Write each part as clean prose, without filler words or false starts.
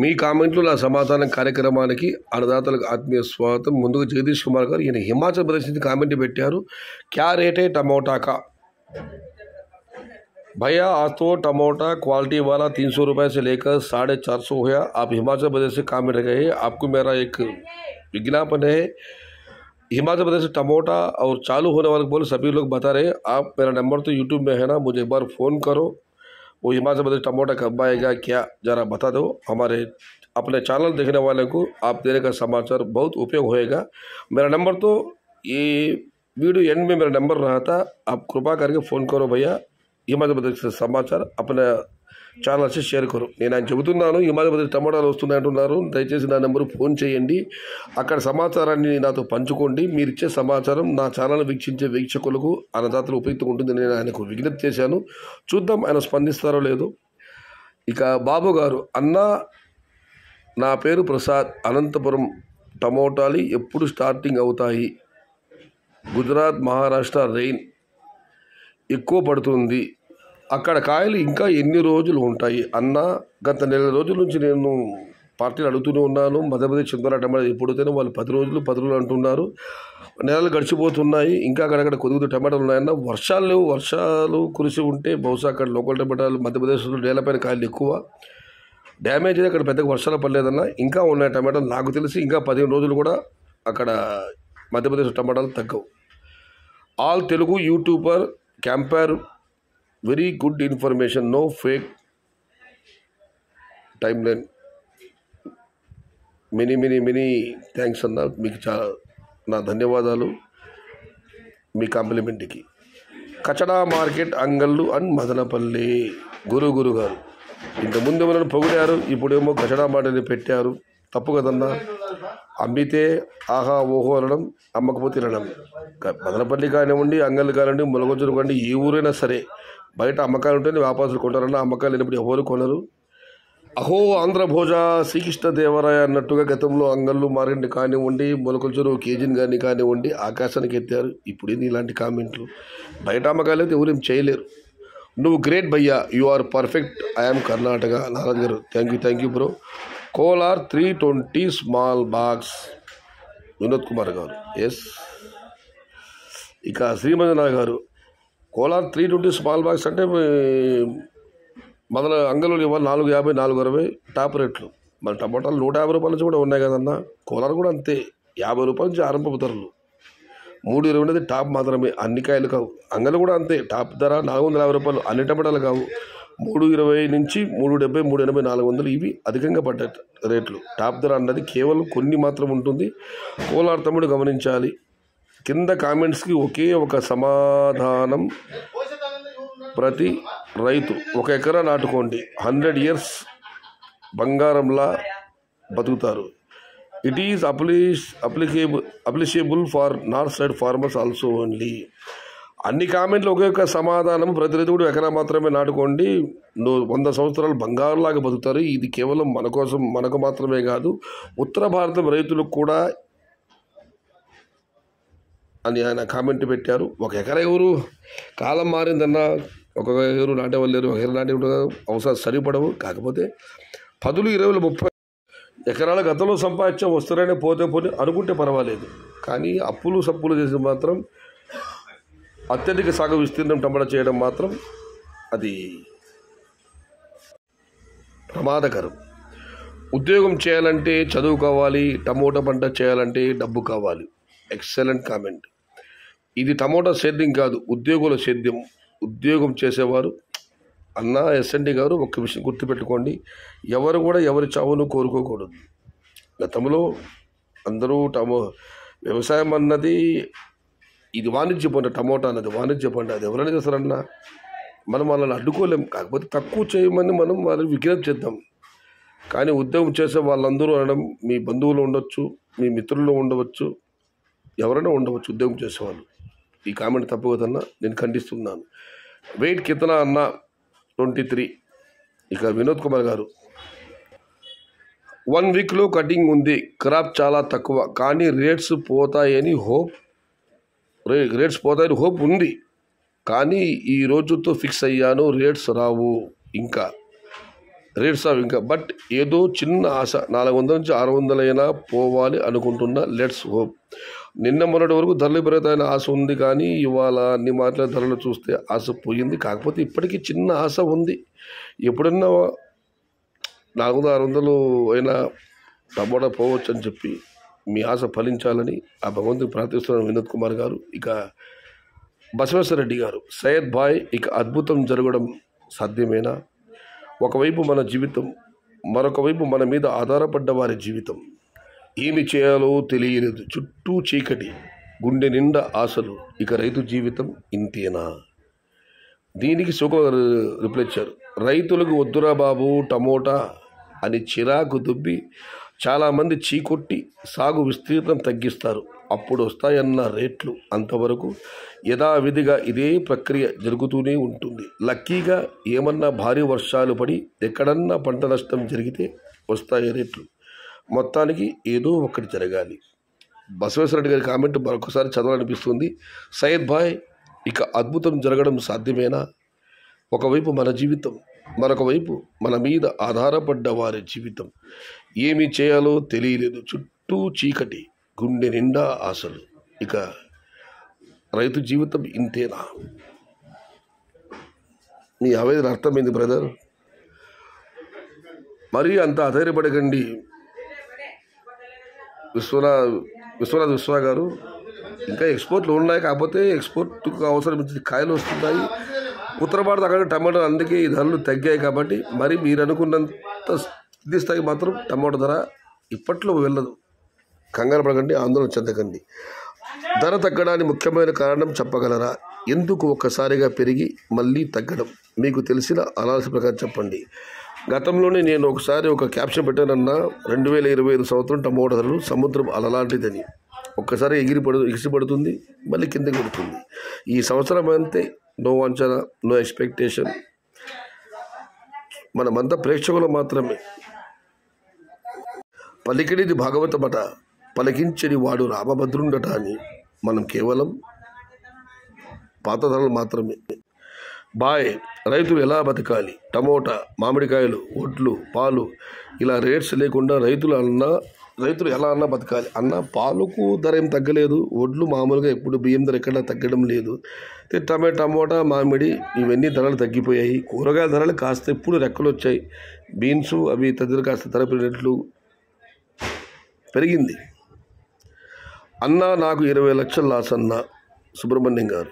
మీ కామెంట్లు నా సమాధానం కార్యక్రమానికి అన్నదాతలకు ఆత్మీయ స్వాగతం. ముందుగా జగదీష్ కుమార్ గారు ఈయన హిమాచల్ ప్రదేశ్ నుంచి కామెంట్ పెట్టారు. క్యా రేటే టమోటా కా भैया आज तो टमाटा क्वालिटी वाला 300 रुपये से लेकर 450 है। आप हिमाचल प्रदेश से काम रह गए। आपको मेरा एक विज्ञापन है। हिमाचल प्रदेश से टमाटा और चालू होने वाले बोले सभी लोग बता रहे हैं। आप मेरा नंबर तो यूट्यूब में है ना, मुझे एक बार फ़ोन करो। वो हिमाचल प्रदेश टमाटा कब आएगा क्या ज़रा बता दो। हमारे अपने चैनल देखने वाले को आप देने का समाचार बहुत उपयोग होएगा। मेरा नंबर तो ये वीडियो एंड में मेरा नंबर रहा था, आप कृपा करके फ़ोन करो भैया। హిమాచల్ ప్రదేశ్ సమాచారం అప్న ఛానల్ से షేర్ కరు. నేను ఆయన చెబుతున్నాను హిమాచల్ ప్రదేశ్ టమాటాలు వస్తున్నాయంటున్నారు, దయచేసి నా నెంబర్ ఫోన్ చేయండి. అక్కడ సమాచారాన్ని నాతో పంచుకోండి. మీరు ఇచ్చే సమాచారం నా ఛానల్ వీక్షించే వీక్షకులకు అన్నదాతలు ఉపయుక్తంగా ఉంటుందని నేను ఆయనకు విజ్ఞప్తి చేశాను. చూద్దాం ఆయన స్పందిస్తారో లేదో. ఇక బాబు గారు, అన్న నా పేరు ప్రసాద్, అనంతపురం టమోటాలు ఎప్పుడు స్టార్టింగ్ అవుతాయి? గుజరాత్ మహారాష్ట్ర రెయిన్ ఎక్కువ పడుతుంది, అక్కడ కాయలు ఇంకా ఎన్ని రోజులు ఉంటాయి అన్న? గత నెల రోజుల నుంచి నేను పార్టీలు అడుగుతూనే ఉన్నాను. మధ్యప్రదేశ్ చంద్ర టమాటా ఎప్పుడైతేనే వాళ్ళు 10 రోజులు అంటున్నారు. నెలలు గడిచిపోతున్నాయి, ఇంకా అక్కడక్కడ కొద్దిగా టమాటాలు ఉన్నాయన్న. వర్షాలు లేవు, వర్షాలు కురిసి ఉంటే బహుశా అక్కడ లోకల్ టమాటాలు మధ్యప్రదేశ్లో నేలపైన కాయలు ఎక్కువ డ్యామేజ్ అయితే అక్కడ పెద్దగా వర్షాలు పడలేదన్న. ఇంకా ఉన్నాయి టమాటాలు, నాకు తెలిసి ఇంకా 15 రోజులు కూడా అక్కడ మధ్యప్రదేశ్ టమాటాలు తగ్గవు. All Telugu youtuber compare very good information, no fake time line. Many thanks అన్న, మీకు చాలా నా ధన్యవాదాలు మీ కాంప్లిమెంట్కి. కచడా మార్కెట్ అంగళ్ళు అండ్ మదనపల్లి గురు గారు ఇంతకుముందు ఏమైనా పొగిడారు, ఇప్పుడేమో కచడా మార్కెట్ పెట్టారు. తప్పు కదన్నా. అమ్మితే ఆహా ఓహో అనడం, అమ్మకపోతే తినడం. మదనపల్లి కానివ్వండి, అంగళ్ళు కానివ్వండి, ములగొంజలు కానివ్వండి, ఏ ఊరైనా సరే బయట అమ్మకాలు ఉంటేనే వ్యాపారులు కొంటారన్నా. అమ్మకాలు లేనప్పుడు ఎవరు కొనరు. అహో ఆంధ్ర భోజ శ్రీకృష్ణదేవరాయ అన్నట్టుగా గతంలో అంగళ్ళు మార్కెట్ కానివ్వండి, మొలకొల్చూరు కేజీని కానివ్వండి ఆకాశానికి ఎత్తారు. ఇప్పుడు ఏంది ఇలాంటి కామెంట్లు? బయట అమ్మకాలు అయితే ఎవరేం చేయలేరు. నువ్వు గ్రేట్ భయ్యా, you are perfect. I'm Karnataka. Naraj garu thank you bro. Kolar 320 small box Vinod Kumar garu yes. ఇక శ్రీమంజన గారు, కోలార్ 320 స్మాల్ బాక్స్ అంటే మొదల అంగళ్ళు ఇవాళ 450 460 టాప్ రేట్లు. మన టమాటాలు 150 రూపాయల నుంచి కూడా ఉన్నాయి కదన్నా. కోలార్ కూడా అంతే, 50 రూపాయల నుంచి ఆరంభ ధరలు. 320 అనేది టాప్ మాత్రమే, అన్ని కాయలు కావు. అంగళ్ళు కూడా అంతే, టాప్ ధర 450 రూపాయలు, అన్ని టమాటాలు కావు. 320 నుంచి 370 380 400 ఇవి అధికంగా పడ్డ రేట్లు. టాప్ ధర అన్నది కేవలం కొన్ని మాత్రం ఉంటుంది. కోలార్ తమ్ముడు గమనించాలి. కింద కామెంట్స్కి ఒకే ఒక సమాధానం, ప్రతి రైతు 1 ఎకరా నాటుకోండి, 100 years బంగారంలా బతుకుతారు. It is applicable for north side farmers also only. అన్ని కామెంట్లు ఒకే ఒక సమాధానం, ప్రతి రైతు కూడా ఎకరా మాత్రమే నాటుకోండి, 100 సంవత్సరాలు బంగారులాగా బతుకుతారు. ఇది కేవలం మన కోసం, మనకు మాత్రమే కాదు, ఉత్తర భారతం రైతులకు కూడా అని ఆయన కామెంట్ పెట్టారు. 1 ఎకరా ఎవరు? కాలం మారిందన్నా, 1 ఎవరు నాటేవాళ్ళు లేరు. 1 ఎకరా నాటే అవసరాలు సరిపడవు. కాకపోతే 10 20 30 ఎకరాల గతంలో సంపాదించాం, వస్తున్నారనే పోతే అనుకుంటే పర్వాలేదు. కానీ అప్పులు సప్పులు చేసి మాత్రం అత్యధిక సాగు విస్తీర్ణం టమాటా చేయడం మాత్రం అది ప్రమాదకరం. ఉద్యోగం చేయాలంటే చదువు కావాలి, టమోటా పంట చేయాలంటే డబ్బు కావాలి. Excellent comment. ఇది టమోటా సేద్యం కాదు, ఉద్యోగుల సేద్యం. ఉద్యోగం చేసేవారు అన్న ఎస్ఎన్డి గారు ఒక్క విషయం గుర్తుపెట్టుకోండి, ఎవరు కూడా ఎవరి చావును కోరుకోకూడదు. గతంలో అందరూ వ్యవసాయం అన్నది ఇది వాణిజ్య పంట, టమోటా అన్నది వాణిజ్య పంట. అది ఎవరైనా చేస్తారన్నా, మనం వాళ్ళని అడ్డుకోలేం. కాకపోతే తక్కువ చేయమని మనం వాళ్ళని విజ్ఞప్తి చేద్దాం. కానీ ఉద్యోగం చేసే వాళ్ళందరూ అనడం, మీ బంధువులు ఉండొచ్చు, మీ మిత్రులు ఉండవచ్చు, ఎవరైనా ఉండవచ్చు ఉద్యోగం చేసేవాళ్ళు. ఈ కామెంట్ తప్పు కదన్నా, నేను ఖండిస్తున్నాను. వెయిట్ కితనా అన్న 23. ఇక వినోద్ కుమార్ గారు, 1 వీక్లో కటింగ్ ఉంది, క్రాప్ చాలా తక్కువ, కానీ రేట్స్ పోతాయని హోప్ ఉంది. కానీ ఈ రోజుతో ఫిక్స్ అయ్యాను, రేట్స్ రావు. ఇంకా రేట్స్ ఆఫ్ ఇంకా బట్ ఏదో చిన్న ఆశ 400 నుంచి 600 అయినా పోవాలి అనుకుంటున్నా. Let's hope. నిన్న మొన్నటి వరకు ధరలు పెరుగుతాయని ఆశ ఉంది, కానీ ఇవాళ అన్ని మాటల ధరలు చూస్తే ఆశ పోయింది. కాకపోతే ఇప్పటికీ చిన్న ఆశ ఉంది. ఎప్పుడన్నా 400 600 అయినా టమోటా పోవచ్చు అని చెప్పి మీ ఆశ ఫలించాలని ఆ భగవంతుని ప్రార్థిస్తున్న వినోద్ కుమార్ గారు. ఇక బసవేశ్వరరెడ్డి గారు, సయ్యద్ భాయ్, ఇక అద్భుతం జరగడం సాధ్యమేనా? ఒకవైపు మన జీవితం, మరొక వైపు మన మీద ఆధారపడ్డ వారి జీవితం. ఏమి చేయాలో తెలియలేదు, చుట్టూ చీకటి, గుండె నిండా ఆశలు, ఇక రైతు జీవితం ఇంతేనా? దీనికి సుఖ రిప్లై ఇచ్చారు. రైతులకు వద్దురా బాబు టమోటా అని చిరాకు దుబ్బి చాలామంది చీకొట్టి సాగు విస్తీర్ణం తగ్గిస్తారు. అప్పుడు వస్తాయన్న రేట్లు. అంతవరకు యథావిధిగా ఇదే ప్రక్రియ జరుగుతూనే ఉంటుంది. లక్కీగా ఏమన్నా భారీ వర్షాలు పడి ఎక్కడన్నా పంట నష్టం జరిగితే వస్తాయి రేట్లు. మొత్తానికి ఏదో ఒకటి జరగాలి. బసవేశ్వరరెడ్డి గారి కామెంట్ మరొకసారి చదవాలనిపిస్తుంది. సయ్యద్ భాయ్, ఇక అద్భుతం జరగడం సాధ్యమేనా? ఒకవైపు మన జీవితం, మరొక వైపు మన మీద ఆధారపడ్డ వారి జీవితం. ఏమి చేయాలో తెలియలేదు, చుట్టూ చీకటి, గుండె నిండా ఆశలు, ఇక రైతు జీవితం ఇంతేనా? మీ ఆవేదన అర్థమైంది బ్రదర్. మరీ అంత అధైర్యపడకండి. విశ్వనాథ్ విశ్వ గారు, ఇంకా ఎక్స్పోర్ట్లు ఉన్నాయి, కాకపోతే ఎక్స్పోర్ట్కు అవసరం కాయలు వస్తున్నాయి. ఉత్తర భారత అక్కడ టమాటో అందుకే ఈ ధరలు తగ్గాయి. కాబట్టి మరి మీరు అనుకున్నంత స్థితి స్థాయి మాత్రం టమాటో ధర ఇప్పట్లో వెళ్ళదు. కంగారు పడకండి, ఆందోళన చెందకండి. ధర తగ్గడానికి ముఖ్యమైన కారణం చెప్పగలరా? ఎందుకు ఒక్కసారిగా పెరిగి మళ్ళీ తగ్గడం? మీకు తెలిసిన అనాలిసిస్ ప్రకారం చెప్పండి. గతంలోనే నేను ఒకసారి ఒక క్యాప్షన్ పెట్టానన్నా, 2025 సంవత్సరం టమోటా ధరలు సముద్రం అలలాంటిదని. ఒక్కసారి ఎగిసిపడుతుంది, మళ్ళీ కిందకి పడుతుంది. ఈ సంవత్సరం అంతే. నో అంచనా, నో ఎక్స్పెక్టేషన్. మనమంతా ప్రేక్షకులు మాత్రమే. పలికిడిది భాగవతమట, పలికించని వాడు రామభద్రుండట అని. మనం కేవలం పాత ధరలు మాత్రమే. బాయ్, రైతులు ఎలా బతకాలి? టమోటా, మామిడికాయలు, వడ్లు, పాలు, ఇలా రేట్స్ లేకుండా రైతులు ఎలా అన్నా బతకాలి అన్న. పాలకు ధర ఏం తగ్గలేదు, వడ్లు మామూలుగా ఎప్పుడు బియ్యం ధర ఎక్కడ తగ్గడం లేదు. టమోటా, మామిడి ఇవన్నీ ధరలు తగ్గిపోయాయి. కూరగాయల ధరలు కాస్త ఎప్పుడు రెక్కలు వచ్చాయి. బీన్స్ అవి తదితర కాస్త ధర పెరిగినట్లు పెరిగింది. అన్న నాకు 20 లక్షలు లాస్ అన్న. సుబ్రహ్మణ్యం గారు,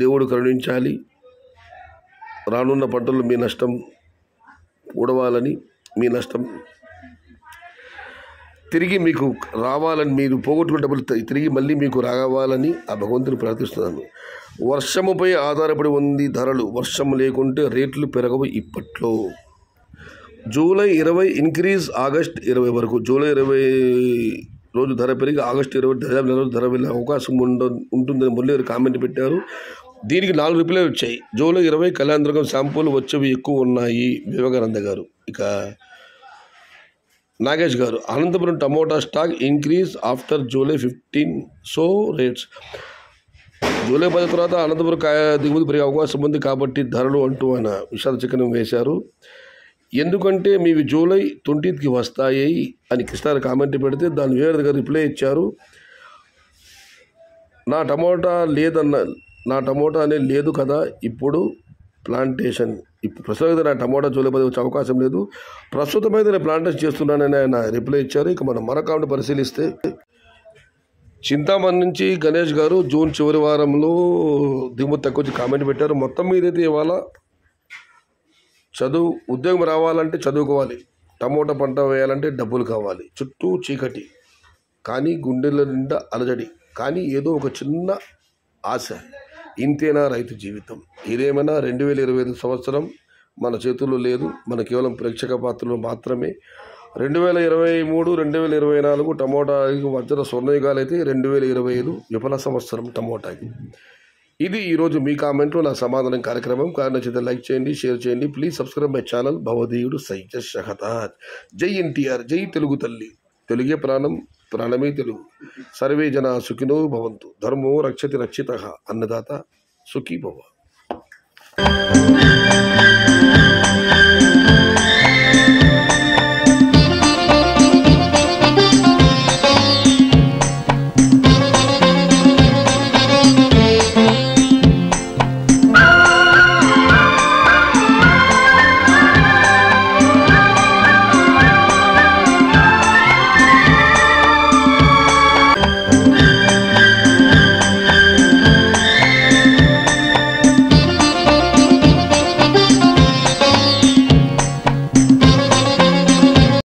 దేవుడు కరుణించాలి. రానున్న పంటలు మీ నష్టం ఊడవాలని, మీ నష్టం తిరిగి మీకు రావాలని, మీరు పోగొట్టుకున్న డబ్బులు తిరిగి మళ్ళీ మీకు రావాలని ఆ భగవంతుని ప్రార్థిస్తున్నాను. వర్షముపై ఆధారపడి ఉంది ధరలు. వర్షం లేకుంటే రేట్లు పెరగవు ఇప్పట్లో. జూలై 20 ఇంక్రీజ్ ఆగస్ట్ 20 వరకు. జూలై 20 రోజు ధర పెరిగి ఆగస్టు 20 రోజు ధర వెళ్ళే అవకాశం ఉంటుందని మురళి కామెంట్ పెట్టారు. దీనికి 4 రిప్లై వచ్చాయి. జూలై 20 కళ్యాణదుర్గం శాంపుల్ వచ్చేవి ఎక్కువ ఉన్నాయి. వివేకానంద గారు. ఇక నాగేష్ గారు, Anantapuram tomato stock increase after July 15 so rates. July 10 తర్వాత అనంతపురం దిగుమతి పెరిగే అవకాశం ఉంది కాబట్టి ధరలు అంటూ ఆయన విషాద చిహ్నం వేశారు. ఎందుకంటే మీవి జూలై 20కి వస్తాయి అని కృష్ణ కామెంట్ పెడితే దాని వేరే గారు రిప్లై ఇచ్చారు. నా టమోటా అనే లేదు కదా ఇప్పుడు ప్లాంటేషన్. ఇప్పుడు ప్రస్తుతం నా టమోటా జూలై 10 వచ్చే అవకాశం లేదు. ప్రస్తుతం అయితే నేను ప్లాంటేషన్ చేస్తున్నానని ఆయన రిప్లై ఇచ్చారు. ఇక మనం మరొక పరిశీలిస్తే చింతామణి నుంచి గణేష్ గారు జూన్ చివరి వారంలో దిగుమతి తక్కువ వచ్చి కామెంట్ పెట్టారు. మొత్తం మీదైతే ఇవాళ ఉద్యోగం రావాలంటే చదువుకోవాలి, టమోటా పంట వేయాలంటే డబ్బులు కావాలి. చుట్టూ చీకటి, కానీ గుండెల నిండా అలజడి, కానీ ఏదో ఒక చిన్న ఆశ. ఇంతేనా రైతు జీవితం? ఇదేమైనా 2025 సంవత్సరం మన చేతుల్లో లేదు. మన కేవలం ప్రేక్షక పాత్రలు మాత్రమే. 2023, 2024 టమోటాకి మధ్యన స్వర్ణయుగాలు అయితే 2025 విఫల సంవత్సరం టమోటాకి. ఇది ఈరోజు మీ కామెంట్లో నా సమాధానం కార్యక్రమం. నచ్చితే లైక్ చేయండి, షేర్ చేయండి. ప్లీజ్ సబ్స్క్రైబ్ మై ఛానల్ భవదీయుడు సయ్యద్ షహతాజ్. జై ఎన్టీఆర్, జై తెలుగు తల్లి. తెలుగే ప్రాణం, ప్రాణమే తెలుగు. సర్వే జన సుఖినో భవంతు. ధర్మో రక్షతి రక్షితః. అన్నదాత సుఖీ భవ.